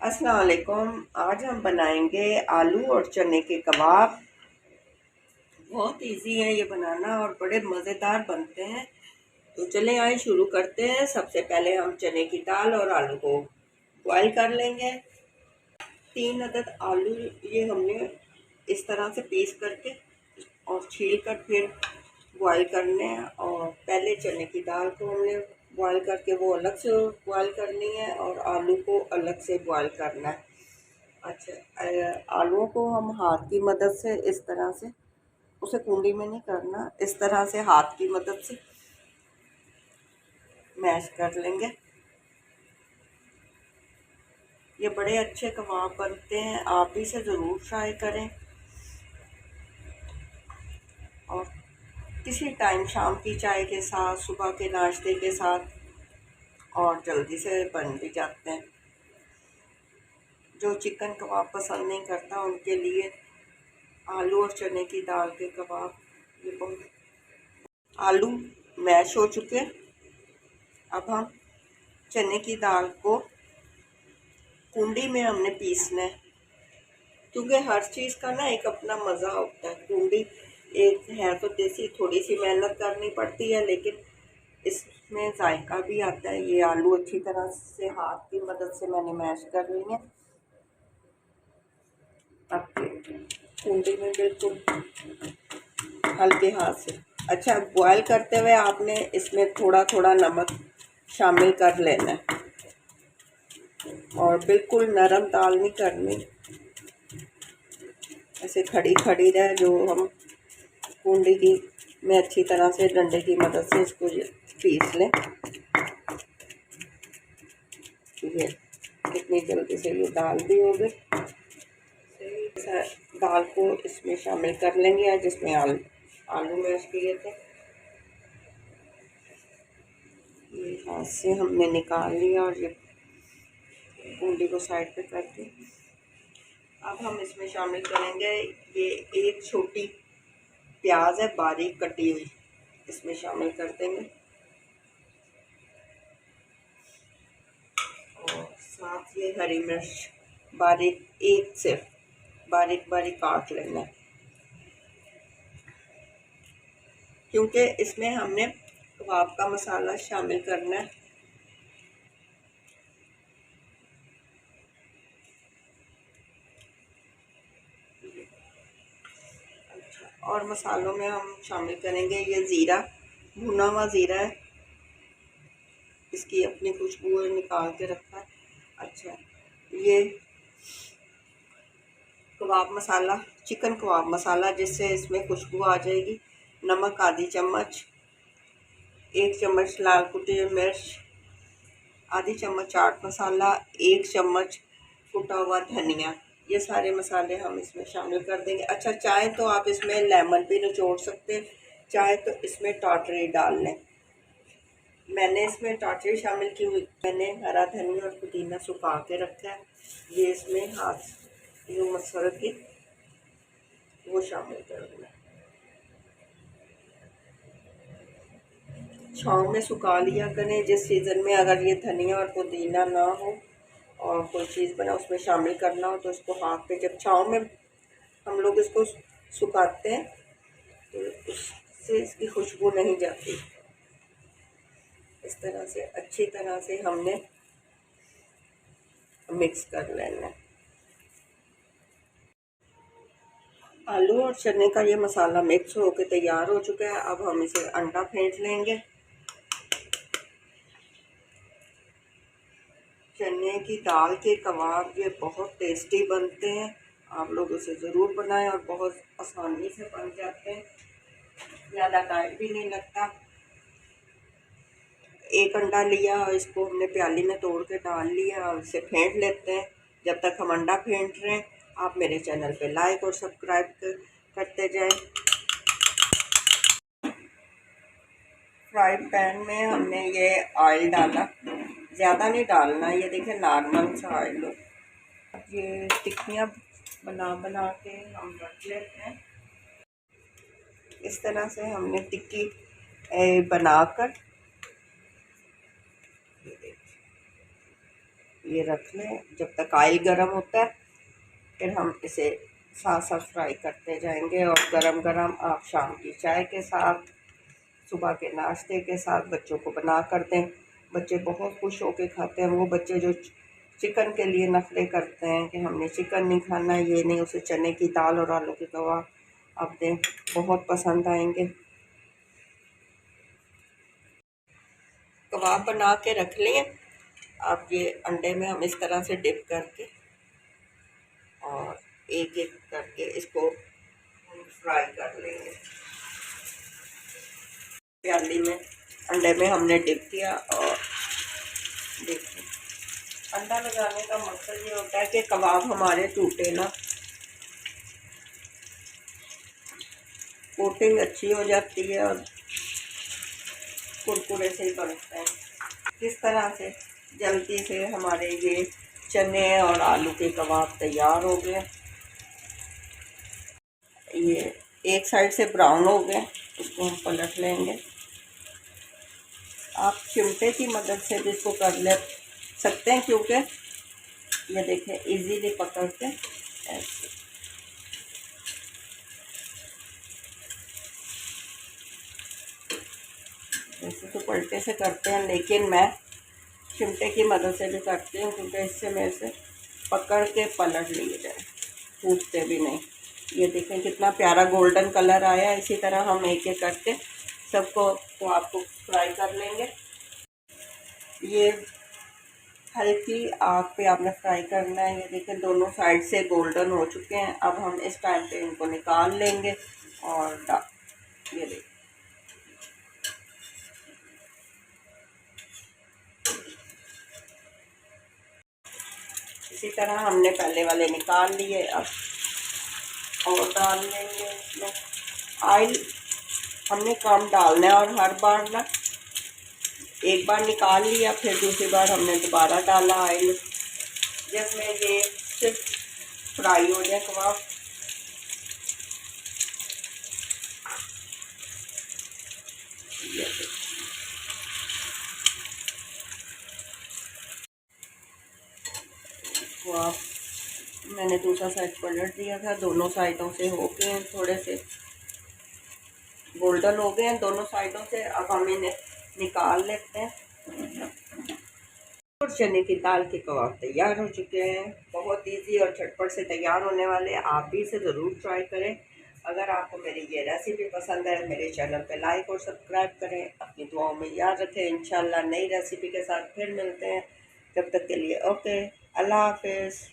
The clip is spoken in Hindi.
अस्सलाम वालेकुम। आज हम बनाएंगे आलू और चने के कबाब। बहुत इजी है ये बनाना और बड़े मज़ेदार बनते हैं। तो चले आए शुरू करते हैं। सबसे पहले हम चने की दाल और आलू को बॉईल कर लेंगे। 3 अदद आलू ये हमने इस तरह से पीस करके और छील कर फिर बॉईल करने हैं। और पहले चने की दाल को हमने बॉईल करके वो अलग से बॉईल करनी है और आलू को अलग से बॉईल करना है। अच्छा, आलूओं को हम हाथ की मदद से इस तरह से, उसे कुंडी में नहीं करना, इस तरह से हाथ की मदद से मैश कर लेंगे। ये बड़े अच्छे कबाब बनते हैं, आप भी इसे ज़रूर ट्राई करें। और किसी टाइम शाम की चाय के साथ, सुबह के नाश्ते के साथ, और जल्दी से बन भी जाते हैं। जो चिकन कबाब पसंद नहीं करता उनके लिए आलू और चने की दाल के कबाब ये बहुत। आलू मैश हो चुके। अब हम चने की दाल को कुंडी में हमने पीसना है, क्योंकि हर चीज़ का ना एक अपना मज़ा होता है। कुंडी एक है तो देसी, थोड़ी सी मेहनत करनी पड़ती है, लेकिन इसमें जायका भी आता है। ये आलू अच्छी तरह से हाथ की मदद से मैंने मैश कर ली है। अब कुंडी में बिल्कुल हल्के हाथ से, अच्छा, बॉयल करते हुए आपने इसमें थोड़ा थोड़ा नमक शामिल कर लेना है और बिल्कुल नरम दाल नहीं करनी, ऐसे खड़ी खड़ी रहे। जो हम कुंडी की में अच्छी तरह से डंडे की मदद से इसको पीस लें। ये कितनी जल्दी से ये दाल भी हो गई। दाल को इसमें शामिल कर लेंगे जिसमें आलू मैश किए थे। ये हाथ से हमने निकाल लिया और ये कुंडी को साइड पे करके अब हम इसमें शामिल करेंगे ये एक छोटी प्याज है बारीक कटी हुई, इसमें शामिल कर देंगे। और साथ ये हरी मिर्च बारीक, एक सिर्फ बारीक बारीक काट लेना है, क्योंकि इसमें हमने कबाब का मसाला शामिल करना है। और मसालों में हम शामिल करेंगे ये ज़ीरा, भुना हुआ ज़ीरा है, इसकी अपनी खुशबू निकाल के रखा है। अच्छा, ये कबाब मसाला, चिकन कबाब मसाला, जिससे इसमें खुशबू आ जाएगी। नमक आधी चम्मच, 1 चम्मच लाल कुटी मिर्च, आधी चम्मच चाट मसाला, 1 चम्मच कुटा हुआ धनिया। ये सारे मसाले हम इसमें शामिल कर देंगे। अच्छा, चाहे तो आप इसमें लेमन भी निचोड़ सकते हैं, चाहे तो इसमें टाटरी डाल लें। मैंने इसमें टाटरी शामिल की हुई, मैंने हरा धनिया और पुदीना सुखा के रखा है, ये इसमें हाथ यूँ मसल के वो शामिल कर देना। छाँव में सुखा लिया करें। जिस सीज़न में अगर ये धनिया और पुदीना ना हो और कोई चीज़ बना उसमें शामिल करना हो तो इसको हाथ पे, जब छाँव में हम लोग इसको सुखाते हैं तो उससे इसकी खुशबू नहीं जाती। इस तरह से अच्छी तरह से हमने मिक्स कर लेना है। आलू और चने का ये मसाला मिक्स होकर तैयार हो चुका है। अब हम इसे अंडा फेंट लेंगे। चने की दाल के कबाब ये बहुत टेस्टी बनते हैं, आप लोग उसे ज़रूर बनाएं और बहुत आसानी से बन जाते हैं, ज़्यादा टाइम भी नहीं लगता। एक अंडा लिया और इसको हमने प्याली में तोड़ के डाल लिया और इसे फेंट लेते हैं। जब तक हम अंडा फेंट रहे हैं आप मेरे चैनल पे लाइक और सब्सक्राइब करते जाएं। फ्राई पैन में हमने ये ऑयल डाला, ज़्यादा नहीं डालना, ये देखिए नॉर्मल सा ऑयल हो। ये टिक्कियाँ बना बना के हम रख लेते हैं। इस तरह से हमने टिक्की बनाकर ये रख लें जब तक ऑयल गर्म होता है, फिर हम इसे साथ साथ फ्राई करते जाएंगे। और गरम गरम आप शाम की चाय के साथ, सुबह के नाश्ते के साथ बच्चों को बना कर दें। बच्चे बहुत खुश होकर खाते हैं। वो बच्चे जो चिकन के लिए नखरे करते हैं कि हमने चिकन नहीं खाना, ये नहीं, उसे चने की दाल और आलू के कबाब आप दें, बहुत पसंद आएंगे। कबाब बना के रख लें आप। ये अंडे में हम इस तरह से डिप करके और एक एक करके इसको फ्राई कर लेंगे। प्याली में अंडे में हमने डिप किया। और देखिए, अंडा लगाने का मकसद ये होता है कि कबाब हमारे टूटे ना, कोटिंग अच्छी हो जाती है और कुरकुरे से ही बनते हैं। किस तरह से जल्दी से हमारे ये चने और आलू के कबाब तैयार हो गए। ये एक साइड से ब्राउन हो गए, इसको हम पलट लेंगे। आप चिमटे की मदद से भी इसको कर ले सकते हैं, क्योंकि ये देखें इजीली पकड़ के ऐसे। वैसे तो पलटे से करते हैं, लेकिन मैं चिमटे की मदद से भी करती हूँ, क्योंकि इससे मेरे से पकड़ के पलट लिए जाए, टूटते भी नहीं। ये देखें कितना प्यारा गोल्डन कलर आया। इसी तरह हम एक एक करके सबको तो आपको फ्राई कर लेंगे। ये हल्की आग पे आपने फ्राई करना है। ये देखें दोनों साइड से गोल्डन हो चुके हैं। अब हम इस टाइम पे इनको निकाल लेंगे और ये देखें, इसी तरह हमने पहले वाले निकाल लिए। अब और डाल लेंगे इसमें ऑयल। हमने कम डालना है और हर बार ना, एक बार निकाल लिया फिर दूसरी बार हमने दोबारा डाला ऑयल, जिसमें ये सिर्फ फ्राई हो जाए कबाब। इसको आप, मैंने दूसरा साइड पलट दिया था, दोनों साइडों से हो गए थोड़े से गोल्डन हो गए हैं दोनों साइडों से। अब हम इन्हें निकाल लेते हैं। और चने की दाल के कबाब तैयार हो चुके हैं। बहुत इजी और झटपट से तैयार होने वाले। आप भी इसे ज़रूर ट्राई करें। अगर आपको मेरी ये रेसिपी पसंद है, मेरे चैनल पे लाइक और सब्सक्राइब करें। अपनी दुआओं में याद रखें। इंशाल्लाह नई रेसिपी के साथ फिर मिलते हैं। तब तक के लिए ओके, अल्लाह हाफिज़।